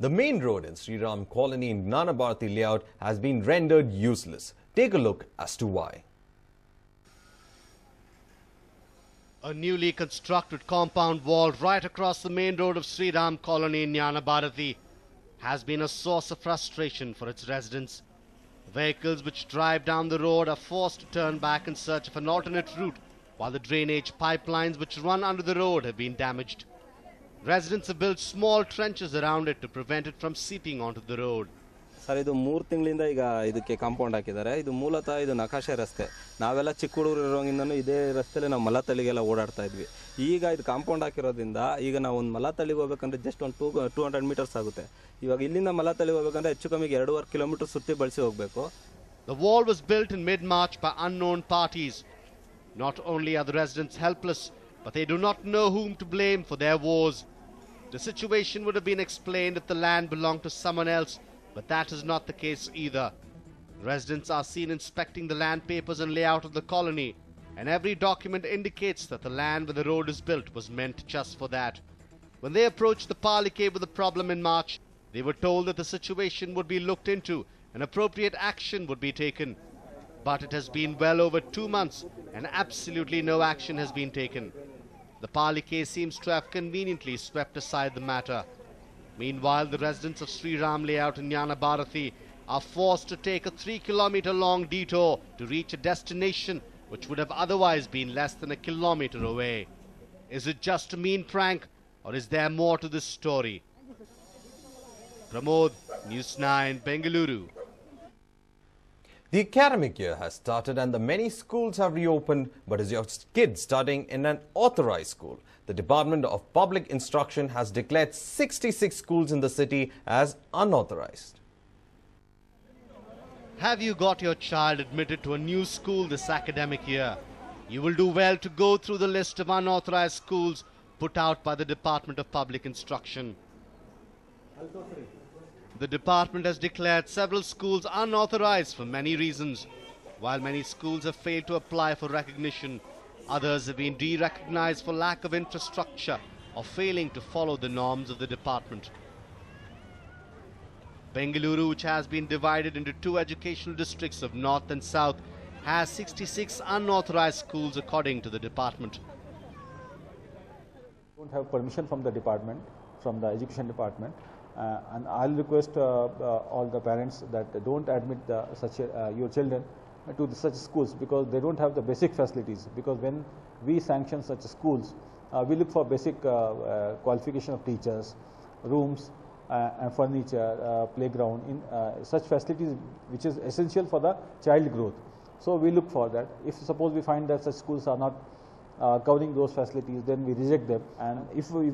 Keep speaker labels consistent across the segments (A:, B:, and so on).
A: The main road in Sri Ram Colony in Nanabharati layout has been rendered useless. Take a look as to why.
B: A newly constructed compound wall right across the main road of Sri Ram Colony in Nanabharati has been a source of frustration for its residents. Vehicles which drive down the road are forced to turn back in search of an alternate route, while the drainage pipelines which run under the road have been damaged. Residents have built small trenches around it to prevent it from seeping onto the road.
C: Sir ಇದು 3 ತಿಂಗಳಿಂದ ಈಗ ಇದಕ್ಕೆ compound ಹಾಕಿದ್ದಾರೆ. ಇದು ಮೂಲತಃ ಇದು ನಕಾಶೆ ರಸ್ತೆ. ನಾವೆಲ್ಲ ಚಿಕ್ಕ ಹುಡುಗರು ಇರೋಂಗಿಂದನೂ ಇದೇ ರಸ್ತೆಯಲ್ಲಿ ನಾವು ಮಲತಳಿಗೆಲ್ಲ ಓಡಾಡ್ತಾ ಇದ್ವಿ. ಈಗ ಇದು ಕಾಂಪೌಂಡ್ ಹಾಕಿರೋದ್ರಿಂದ ಈಗ ನಾವು ಒಂದು ಮಲತಳಿಗೆ ಹೋಗಬೇಕಂದ್ರೆ ಜಸ್ಟ್ ಒಂದು 200 ಮೀಟರ್ಸ್ ಆಗುತ್ತೆ. ಇವಾಗ ಇಲ್ಲಿಂದ ಮಲತಳಿಗೆ ಹೋಗಬೇಕಂದ್ರೆ ಹೆಚ್ಚು ಕಮ್ಮಿಗೆ 2.5 ಕಿಲೋಮೀಟರ್ ಸುತ್ತಿ ಬಳಸಿ ಹೋಗಬೇಕು.
B: The wall was built in mid-March by unknown parties. Not only are the residents helpless, but they do not know whom to blame for their woes. The situation would have been explained if the land belonged to someone else, but that is not the case either. Residents are seen inspecting the land papers and layout of the colony, and every document indicates that the land where the road is built was meant just for that. When they approached the Palike with the problem in March, they were told that the situation would be looked into and appropriate action would be taken. But it has been well over 2 months and absolutely no action has been taken. The Palike seems to have conveniently swept aside the matter. Meanwhile, the residents of Sri Ram layout in Nanabharati are forced to take a 3-kilometer long detour to reach a destination which would have otherwise been less than a kilometer away. Is it just a mean prank, or is there more to this story? Pramod, News9, Bengaluru.
A: The academic year has started and the many schools have reopened, but is your kid studying in an authorized school? The Department of Public Instruction has declared 66 schools in the city as unauthorized.
B: Have you got your child admitted to a new school this academic year? You will do well to go through the list of unauthorized schools put out by the Department of Public Instruction. The department has declared several schools unauthorized for many reasons. While many schools have failed to apply for recognition, others have been de-recognized for lack of infrastructure or failing to follow the norms of the department. Bengaluru, which has been divided into 2 educational districts of North and South, has 66 unauthorized schools according to the department.
D: Don't have permission from the department, from the education department, and I'll request all the parents that don't admit your children to such schools because they don't have the basic facilities. Because when we sanction such schools, we look for basic qualification of teachers, rooms, and furniture, playground, in such facilities which is essential for the child growth. So we look for that. If suppose we find that such schools are not covering those facilities, then we reject them. And if we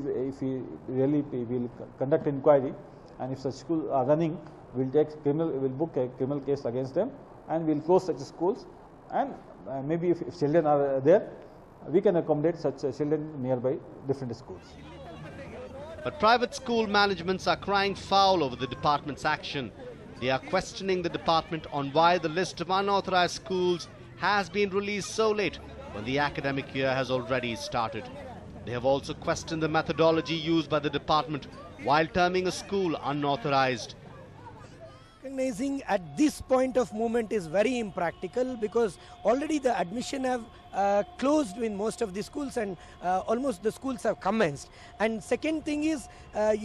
D: really will conduct inquiry, and if such schools are running, we'll book a criminal case against them, and we'll close such schools. And maybe if children are there, we can accommodate such children nearby different schools.
B: But private school managements are crying foul over the department's action. They are questioning the department on why the list of unauthorized schools has been released so late when the academic year has already started. They have also questioned the methodology used by the department while terming a school unauthorized.
E: Recognizing at this point of moment is very impractical because already the admission have closed in most of the schools and almost the schools have commenced. And second thing is,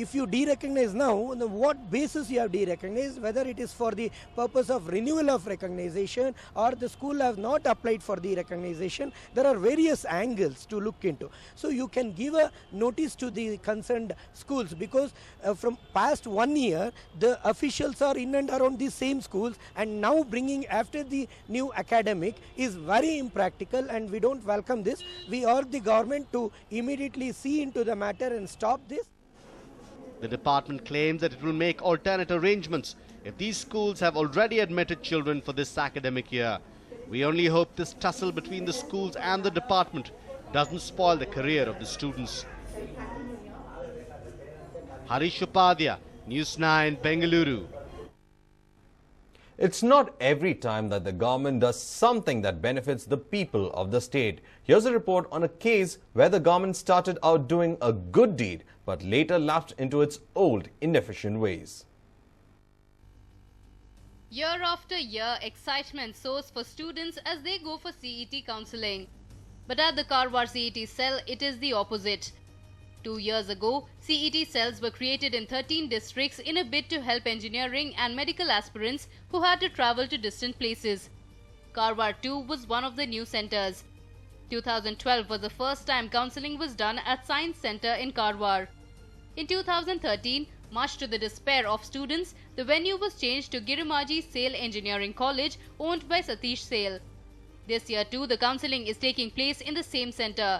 E: if you de-recognize now, on what basis you have de-recognized, whether it is for the purpose of renewal of recognition or the school have not applied for the recognition, there are various angles to look into. So you can give a notice to the concerned schools because from past 1 year, the officials are in and around these same schools, and now bringing after the new academic is very impractical, and we don't welcome this. We urge the government to immediately see into the matter and stop this.
B: The department claims that it will make alternate arrangements if these schools have already admitted children for this academic year. We only hope this tussle between the schools and the department doesn't spoil the career of the students. Harish Upadhyay, News9, Bengaluru.
A: It's not every time that the government does something that benefits the people of the state. Here's a report on a case where the government started out doing a good deed but later lapsed into its old inefficient ways.
F: Year after year, excitement soars for students as they go for CET counselling. But at the Karwar CET cell, it is the opposite. 2 years ago, CET cells were created in 13 districts in a bid to help engineering and medical aspirants who had to travel to distant places. Karwar too was one of the new centres. 2012 was the first time counselling was done at Science Centre in Karwar. In 2013, much to the despair of students, the venue was changed to Girumaji Sale Engineering College, owned by Satish Sale. This year too, the counselling is taking place in the same centre.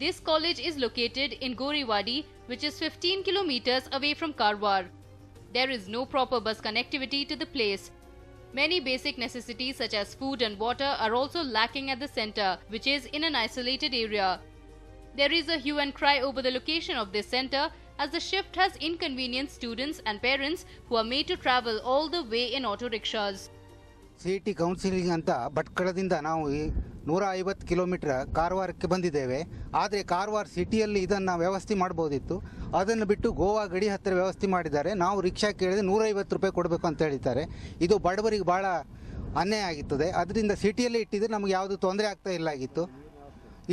F: This college is located in Goriwadi, which is 15 kilometers away from Karwar. There is no proper bus connectivity to the place. Many basic necessities such as food and water are also lacking at the centre, which is in an isolated area. There is a hue and cry over the location of this centre, as the shift has inconvenienced students and parents who are made to travel all the way in auto rickshaws.
G: City counselling ಅಂತ ಭಟ್ಕಳದಿಂದ ನಾವು 150 kilometre ಕಾರವಾರಕ್ಕೆ ಬಂದಿದ್ದೇವೆ. ಆದರೆ ಕಾರವಾರ ಸಿಟಿಯಲ್ಲಿ ಇದನ್ನು ವ್ಯವಸ್ಥೆ ಮಾಡ್ಬೋದಿತ್ತು. ಅದನ್ನು ಬಿಟ್ಟು ಗೋವಾ ಗಡಿ ಹತ್ತಿರ ವ್ಯವಸ್ಥೆ ಮಾಡಿದ್ದಾರೆ. ನಾವು ರಿಕ್ಷಾ ಕೇಳಿದ್ರೆ 150 ರೂಪಾಯಿ ಕೊಡಬೇಕು ಅಂತ ಹೇಳಿದ್ದಾರೆ. ಇದು ಬಡವರಿಗೆ ಭಾಳ ಅನ್ಯಾಯ ಆಗುತ್ತದೆ. ಅದರಿಂದ ಸಿಟಿಯಲ್ಲೇ ಇಟ್ಟಿದ್ರೆ ನಮಗೆ ಯಾವುದು ತೊಂದರೆ ಆಗ್ತಾ ಇಲ್ಲ ಆಗಿತ್ತು.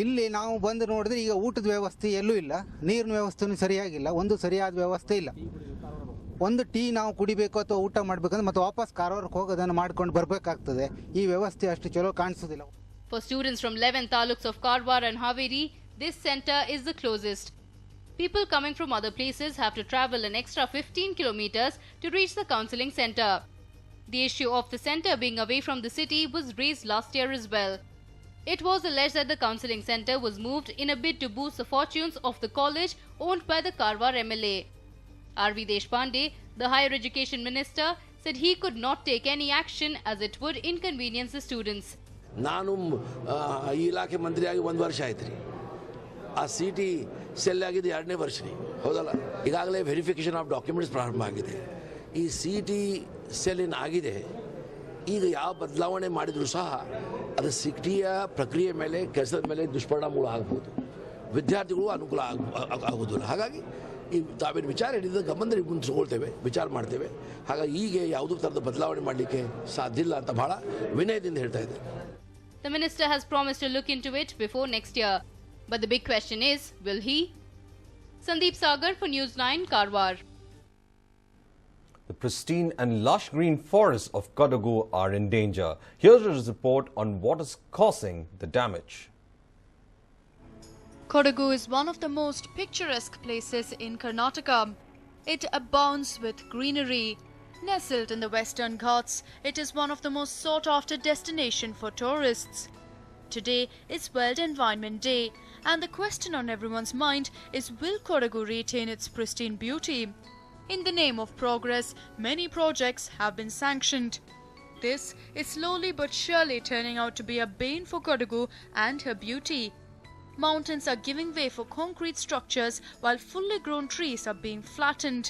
G: ಇಲ್ಲಿ ನಾವು ಬಂದು ನೋಡಿದ್ರೆ ಈಗ ಊಟದ ವ್ಯವಸ್ಥೆ ಎಲ್ಲೂ ಇಲ್ಲ, ನೀರಿನ ವ್ಯವಸ್ಥೆನೂ ಸರಿಯಾಗಿಲ್ಲ, ಒಂದು ಸರಿಯಾದ ವ್ಯವಸ್ಥೆ ಇಲ್ಲ. ಒಂದು ಟೀ ನಾವು ಕುಡಿಬೇಕು ಅಥವಾ ಊಟ ಮಾಡಬೇಕಂದ್ರೆ ಮತ್ತೆ ವಾಪಸ್ ಕಾರವಾರಕ್ಕೆ ಹೋಗೋದನ್ನು ಮಾಡ್ಕೊಂಡು ಬರಬೇಕಾಗ್ತದೆ. ಈ ವ್ಯವಸ್ಥೆ ಅಷ್ಟು ಚಲೋ ಕಾಣಿಸೋದಿಲ್ಲ.
F: For students from 11 taluks of Karwar and Haveri, this centre is the closest. People coming from other places have to travel an extra 15 kilometers to reach the counselling centre. The issue of the centre being away from the city was raised last year as well. It was alleged that the counselling centre was moved in a bid to boost the fortunes of the college owned by the Karwar MLA. R.V. Deshpande, the higher education minister, said he could not take any action as it would inconvenience the students.
H: ನಾನು ಈ ಇಲಾಖೆ ಮಂತ್ರಿಯಾಗಿ 1 ವರ್ಷ ಆಯ್ತು ರೀ. ಆ CET cell ಆಗಿದೆ 2ನೇ ವರ್ಷ ರೀ, ಹೌದಲ್ಲ. ಈಗಾಗಲೇ ವೆರಿಫಿಕೇಷನ್ ಆಫ್ ಡಾಕ್ಯುಮೆಂಟ್ಸ್ ಪ್ರಾರಂಭ ಆಗಿದೆ. ಈ CET ಸೆಲ್ ಆಗಿದೆ. ಈಗ ಯಾವ ಬದಲಾವಣೆ ಮಾಡಿದರೂ ಸಹ ಅದು ಸಿಟಿಯ ಪ್ರಕ್ರಿಯೆ ಮೇಲೆ, ಕೆಲಸದ ಮೇಲೆ ದುಷ್ಪರಿಣಾಮಗಳು ಆಗ್ಬೋದು. ವಿದ್ಯಾರ್ಥಿಗಳು ಅನುಕೂಲ ಆಗೋದಿಲ್ಲ. ಹಾಗಾಗಿ ಈ ತಾವೇನು ವಿಚಾರ ಹಿಡಿದ ಗಮನದಲ್ಲಿ ಮುಂದೆ ವಿಚಾರ ಮಾಡ್ತೇವೆ. ಹಾಗಾಗಿ ಈಗ ಯಾವುದೂ ಥರದ ಬದಲಾವಣೆ ಮಾಡಲಿಕ್ಕೆ ಸಾಧ್ಯ ಇಲ್ಲ ಅಂತ ಬಹಳ ವಿನಯದಿಂದ ಹೇಳ್ತಾ ಇದ್ದಾರೆ.
F: The minister has promised to look into it before next year. But the big question is, will he? Sandeep Sagar for News9, Karwar.
A: The pristine and lush green forests of Kodagu are in danger. Here's a report on what is causing the damage.
I: Kodagu is one of the most picturesque places in Karnataka. It abounds with greenery. Nestled in the Western Ghats, it is one of the most sought-after destinations for tourists. Today is World Environment Day, and the question on everyone's mind is, will Kodagu retain its pristine beauty? In the name of progress, many projects have been sanctioned. This is slowly but surely turning out to be a bane for Kodagu and her beauty. Mountains are giving way for concrete structures while fully grown trees are being flattened.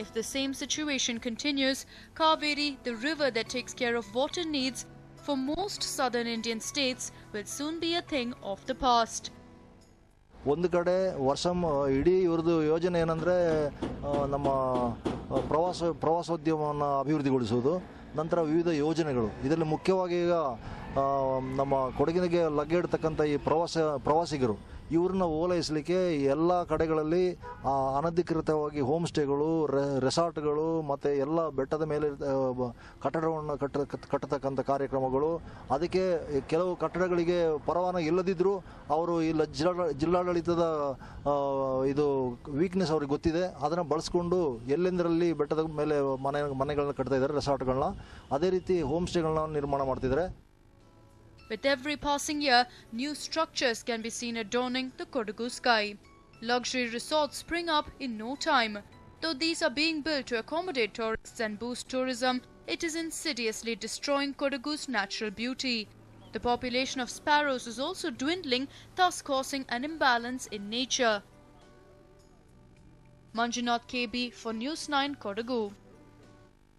I: If the same situation continues, Kaveri, the river that takes care of water needs for most southern Indian states, will soon be a thing of the past.
J: ಒಂದು ಕಡೆ ವರ್ಷ ಇಡೀ ಇವ್ರದ್ದು ಯೋಜನೆ ಏನಂದರೆ ನಮ್ಮ ಪ್ರವಾಸೋದ್ಯಮವನ್ನು ಅಭಿವೃದ್ಧಿಗೊಳಿಸುವುದು, ನಂತರ ವಿವಿಧ ಯೋಜನೆಗಳು. ಇದರಲ್ಲಿ ಮುಖ್ಯವಾಗಿ ಈಗ ನಮ್ಮ ಕೊಡಗಿನಿಗೆ ಲಗ್ಗೆ ಇಡ್ತಕ್ಕಂಥ ಈ ಪ್ರವಾಸಿಗರು ಇವ್ರನ್ನ ಓಲೈಸಲಿಕ್ಕೆ ಎಲ್ಲ ಕಡೆಗಳಲ್ಲಿ ಅನಧಿಕೃತವಾಗಿ ಹೋಮ್ ಸ್ಟೇಗಳು, ರೆಸಾರ್ಟ್ಗಳು ಮತ್ತು ಎಲ್ಲ ಬೆಟ್ಟದ ಮೇಲೆ ಕಟ್ಟಡವನ್ನು ಕಟ್ಟತಕ್ಕಂಥ ಕಾರ್ಯಕ್ರಮಗಳು. ಅದಕ್ಕೆ ಕೆಲವು ಕಟ್ಟಡಗಳಿಗೆ ಪರವಾನಗಿ ಇಲ್ಲದಿದ್ದರೂ ಅವರು ಇಲ್ಲ ಜಿಲ್ಲಾಡಳಿತದ ಇದು ವೀಕ್ನೆಸ್ ಅವ್ರಿಗೆ ಗೊತ್ತಿದೆ. ಅದನ್ನು ಬಳಸ್ಕೊಂಡು ಎಲ್ಲೆಂದರಲ್ಲಿ ಬೆಟ್ಟದ ಮೇಲೆ ಮನೆಗಳನ್ನ ಕಟ್ತಾ ಇದ್ದಾರೆ, ರೆಸಾರ್ಟ್ಗಳನ್ನ. ಅದೇ ರೀತಿ ಹೋಮ್ ಸ್ಟೇಗಳನ್ನ ನಿರ್ಮಾಣ ಮಾಡ್ತಿದ್ದಾರೆ.
I: With every passing year, new structures can be seen adorning the Kodagu sky. Luxury resorts spring up in no time. Though these are being built to accommodate tourists and boost tourism, it is insidiously destroying Kodagu's natural beauty. The population of sparrows is also dwindling, thus causing an imbalance in nature. Manjunath KB for News9, Kodagu.